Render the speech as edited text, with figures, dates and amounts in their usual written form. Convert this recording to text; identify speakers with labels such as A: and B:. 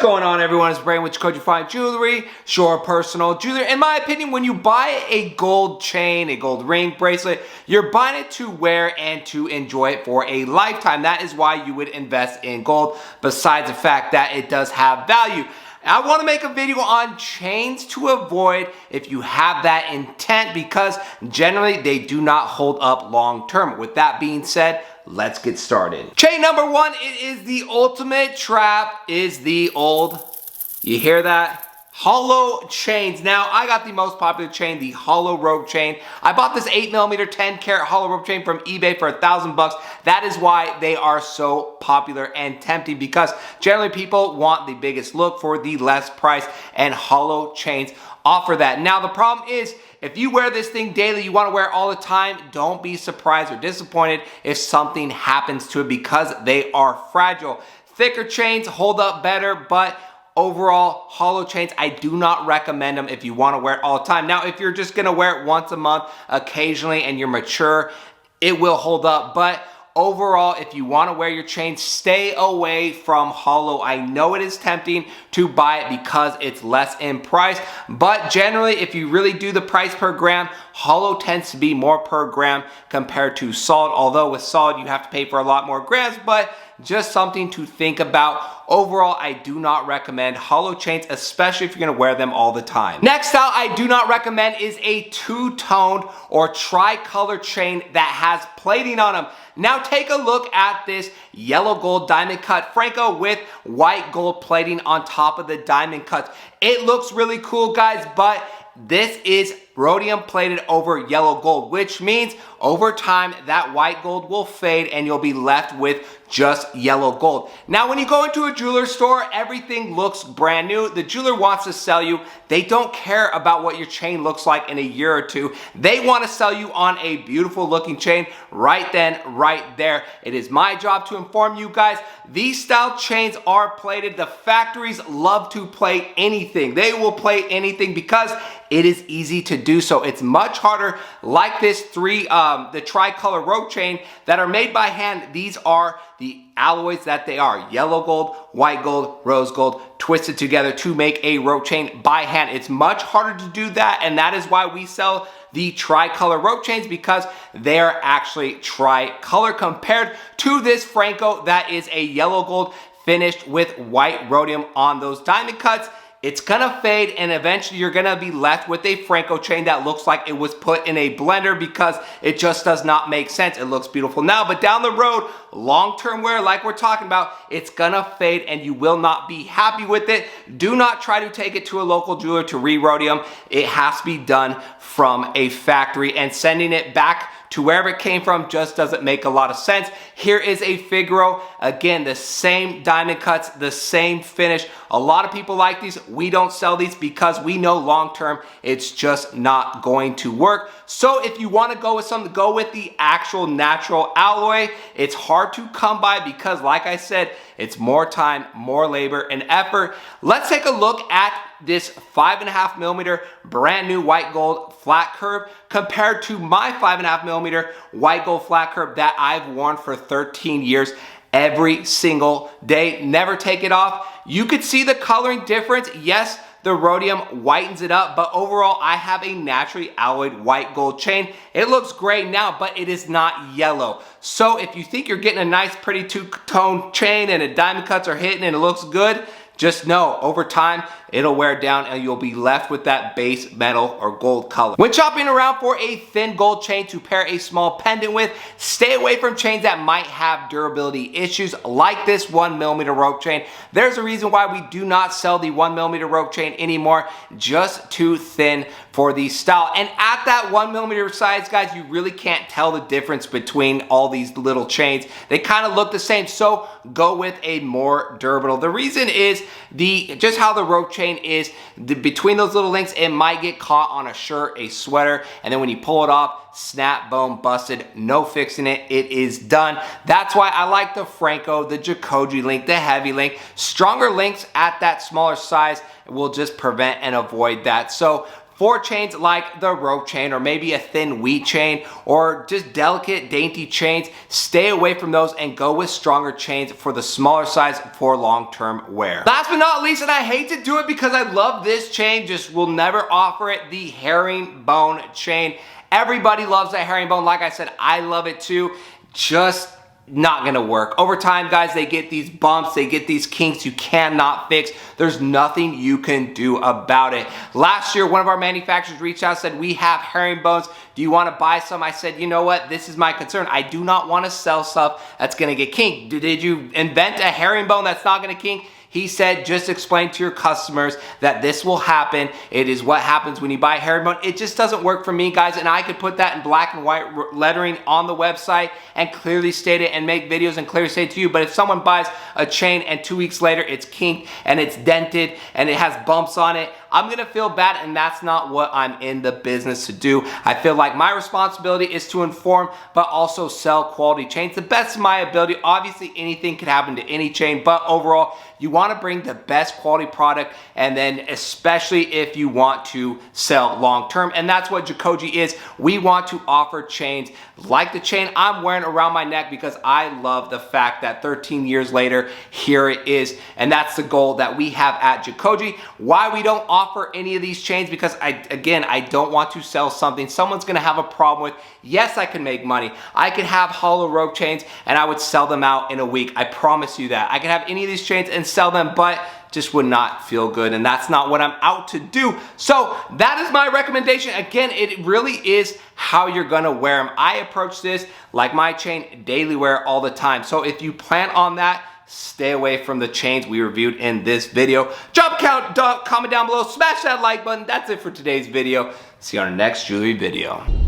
A: going on, everyone? It's Brain with Koji Fine Jewelry, Shore Personal Jewelry. In my opinion, when you buy a gold chain, a gold ring, bracelet, you're buying it to wear and to enjoy it for a lifetime. That is why you would invest in gold, besides the fact that it does have value. I want to make a video on chains to avoid if you have that intent, because generally they do not hold up long term. With that being said, let's get started. Chain number one, it is the ultimate trap, is the old, you hear that? Hollow chains. Now, I got the most popular chain, the hollow rope chain. I bought this 8mm 10 karat hollow rope chain from eBay for $1,000. That is why they are so popular and tempting, because generally people want the biggest look for the less price, and hollow chains offer that. Now, the problem is, if you wear this thing daily, you want to wear it all the time, don't be surprised or disappointed if something happens to it, because they are fragile. Thicker chains hold up better, but overall, hollow chains, I do not recommend them if you want to wear it all the time. Now, if you're just going to wear it once a month, occasionally, and you're mature, it will hold up. But overall, if you want to wear your chain, stay away from hollow. I know it is tempting to buy it because it's less in price, but generally, if you really do the price per gram, hollow tends to be more per gram compared to solid, although with solid, you have to pay for a lot more grams, but just something to think about. Overall, I do not recommend hollow chains, especially if you're gonna wear them all the time. Next style I do not recommend is a two-toned or tricolor chain that has plating on them. Now take a look at this yellow gold diamond cut Franco with white gold plating on top of the diamond cuts. It looks really cool, guys, but this is rhodium plated over yellow gold, which means over time that white gold will fade and you'll be left with just yellow gold. Now, when you go into a jeweler store, everything looks brand new. The jeweler wants to sell you. They don't care about what your chain looks like in a year or two. They want to sell you on a beautiful looking chain right then, right there. It is my job to inform you guys, these style chains are plated. The factories love to plate anything. They will plate anything because it is easy to do so. It's much harder, like this the tricolor rope chain that are made by hand. These are the alloys that they are: yellow gold, white gold, rose gold, twisted together to make a rope chain by hand. It's much harder to do that, and that is why we sell the tricolor rope chains, because they're actually tricolor compared to this Franco that is a yellow gold finished with white rhodium on those diamond cuts. It's gonna fade, and eventually you're gonna be left with a Franco chain that looks like it was put in a blender, because it just does not make sense. It looks beautiful now, but down the road, long-term wear, like we're talking about, it's gonna fade and you will not be happy with it. Do not try to take it to a local jeweler to re-rhodium. It has to be done from a factory, and sending it back to wherever it came from just doesn't make a lot of sense. Here is a Figaro. Again, the same diamond cuts, the same finish. A lot of people like these. We don't sell these because we know long-term it's just not going to work. So if you want to go with something, go with the actual natural alloy. It's hard to come by because, like I said, it's more time, more labor, and effort. Let's take a look at this 5.5mm brand new white gold flat curve compared to my 5.5mm white gold flat curve that I've worn for 13 years every single day. Never take it off. You could see the coloring difference. Yes, the rhodium whitens it up, but overall I have a naturally alloyed white gold chain. It looks great now, but it is not yellow. So if you think you're getting a nice pretty two-tone chain and the diamond cuts are hitting and it looks good, just know over time it'll wear down and you'll be left with that base metal or gold color. When shopping around for a thin gold chain to pair a small pendant with, stay away from chains that might have durability issues like this 1mm rope chain. There's a reason why we do not sell the 1mm rope chain anymore, just too thin for the style. And at that 1mm size, guys, you really can't tell the difference between all these little chains. They kind of look the same, so go with a more durable. The reason is just how the rope chain is, between those little links, it might get caught on a shirt, a sweater, and then when you pull it off, snap, boom, busted, no fixing it, it is done. That's why I like the Franco, the Jacoji link, the heavy link. Stronger links at that smaller size will just prevent and avoid that. So for chains like the rope chain or maybe a thin wheat chain or just delicate, dainty chains, stay away from those and go with stronger chains for the smaller size for long-term wear. Last but not least, and I hate to do it because I love this chain, just will never offer it, the herringbone chain. Everybody loves that herringbone. Like I said, I love it too. Just not gonna work. Over time, guys, they get these bumps, they get these kinks you cannot fix. There's nothing you can do about it. Last year, one of our manufacturers reached out and said, we have herringbones. Do you wanna buy some? I said, you know what? This is my concern. I do not wanna sell stuff that's gonna get kinked. Did you invent a herringbone that's not gonna kink? He said, just explain to your customers that this will happen. It is what happens when you buy a herringbone. It just doesn't work for me, guys, and I could put that in black and white lettering on the website and clearly state it and make videos and clearly say it to you. But if someone buys a chain and 2 weeks later it's kinked and it's dented and it has bumps on it, I'm gonna feel bad, and that's not what I'm in the business to do. I feel like my responsibility is to inform, but also sell quality chains. The best of my ability, obviously anything could happen to any chain, but overall, you wanna bring the best quality product, and then especially if you want to sell long-term, and that's what Jacoji is. We want to offer chains like the chain I'm wearing around my neck because I love the fact that 13 years later, here it is, and that's the goal that we have at Jacoji. Why we don't offer any of these chains, because I don't want to sell something someone's gonna have a problem with. Yes, I can make money. I could have hollow rope chains and I would sell them out in a week. I promise you that. I could have any of these chains and sell them, but just would not feel good, and that's not what I'm out to do. So that is my recommendation. Again, it really is how you're gonna wear them. I approach this like my chain, daily wear all the time. So if you plan on that, stay away from the chains we reviewed in this video. Drop a comment down below, smash that like button. That's it for today's video. See you on our next jewelry video.